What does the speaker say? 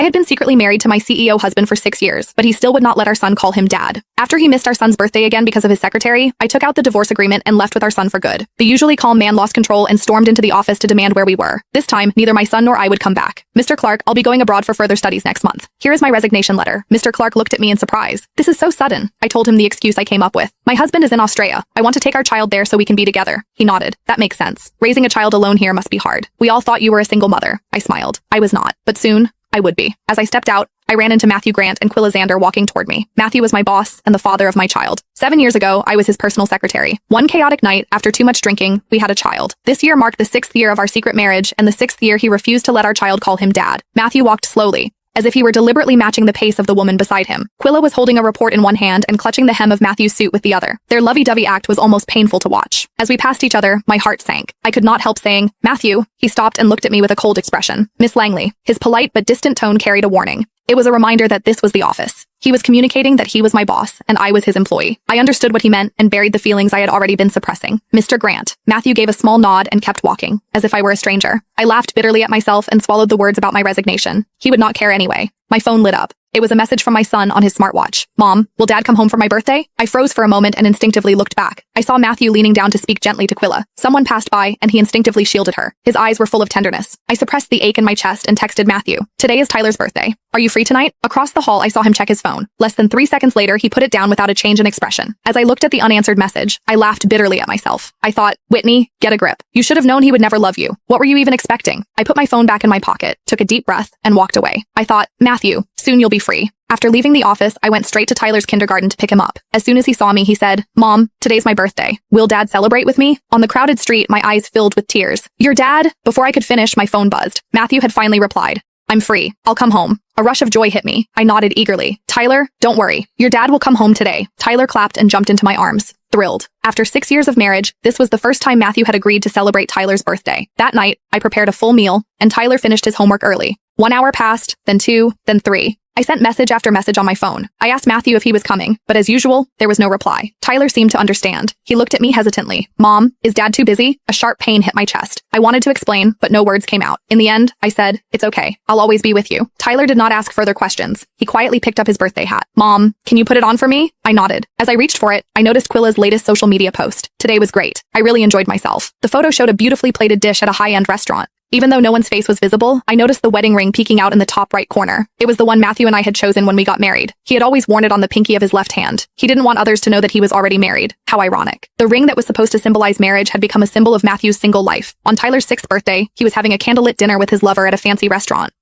I had been secretly married to my CEO husband for 6 years, but he still would not let our son call him dad. After he missed our son's birthday again because of his secretary, I took out the divorce agreement and left with our son for good. The usually calm man lost control and stormed into the office to demand where we were. This time, neither my son nor I would come back. Mr. Clark, I'll be going abroad for further studies next month. Here is my resignation letter. Mr. Clark looked at me in surprise. This is so sudden. I told him the excuse I came up with. My husband is in Australia. I want to take our child there so we can be together. He nodded. That makes sense. Raising a child alone here must be hard. We all thought you were a single mother. I smiled. I was not. But soon, I would be. As I stepped out, I ran into Matthew Grant and Quilla Xander walking toward me. Matthew was my boss and the father of my child. 7 years ago, I was his personal secretary. One chaotic night, after too much drinking, we had a child. This year marked the 6th year of our secret marriage and the 6th year he refused to let our child call him dad. Matthew walked slowly, as if he were deliberately matching the pace of the woman beside him. Quilla was holding a report in one hand and clutching the hem of Matthew's suit with the other. Their lovey-dovey act was almost painful to watch. As we passed each other, my heart sank. I could not help saying, "Matthew." He stopped and looked at me with a cold expression. "Miss Langley." His polite but distant tone carried a warning. It was a reminder that this was the office. He was communicating that he was my boss and I was his employee. I understood what he meant and buried the feelings I had already been suppressing. "Mr. Grant." Matthew gave a small nod and kept walking, as if I were a stranger. I laughed bitterly at myself and swallowed the words about my resignation. He would not care anyway. My phone lit up. It was a message from my son on his smartwatch. "Mom, will Dad come home for my birthday?" I froze for a moment and instinctively looked back. I saw Matthew leaning down to speak gently to Quilla. Someone passed by and he instinctively shielded her. His eyes were full of tenderness. I suppressed the ache in my chest and texted Matthew. "Today is Tyler's birthday. Are you free tonight?" Across the hall, I saw him check his phone. Less than 3 seconds later, he put it down without a change in expression. As I looked at the unanswered message, I laughed bitterly at myself. I thought, "Whitney, get a grip. You should have known he would never love you. What were you even expecting?" I put my phone back in my pocket, took a deep breath, and walked away. I thought, "Matthew, soon you'll be free." After leaving the office, I went straight to Tyler's kindergarten to pick him up. As soon as he saw me, he said, "Mom, today's my birthday. Will Dad celebrate with me?" On the crowded street, my eyes filled with tears. "Your dad?" Before I could finish, my phone buzzed. Matthew had finally replied. "I'm free. I'll come home." A rush of joy hit me. I nodded eagerly. "Tyler, don't worry. Your dad will come home today." Tyler clapped and jumped into my arms, thrilled. After 6 years of marriage, this was the first time Matthew had agreed to celebrate Tyler's birthday. That night, I prepared a full meal, and Tyler finished his homework early. 1 hour passed, then 2, then 3. I sent message after message on my phone. I asked Matthew if he was coming, but as usual, there was no reply. Tyler seemed to understand. He looked at me hesitantly. "Mom, is Dad too busy?" A sharp pain hit my chest. I wanted to explain, but no words came out. In the end, I said, "It's okay. I'll always be with you." Tyler did not ask further questions. He quietly picked up his birthday hat. "Mom, can you put it on for me?" I nodded. As I reached for it, I noticed Quilla's latest social media post. "Today was great. I really enjoyed myself." The photo showed a beautifully plated dish at a high-end restaurant. Even though no one's face was visible, I noticed the wedding ring peeking out in the top right corner. It was the one Matthew and I had chosen when we got married. He had always worn it on the pinky of his left hand. He didn't want others to know that he was already married. How ironic. The ring that was supposed to symbolize marriage had become a symbol of Matthew's single life. On Tyler's 6th birthday, he was having a candlelit dinner with his lover at a fancy restaurant.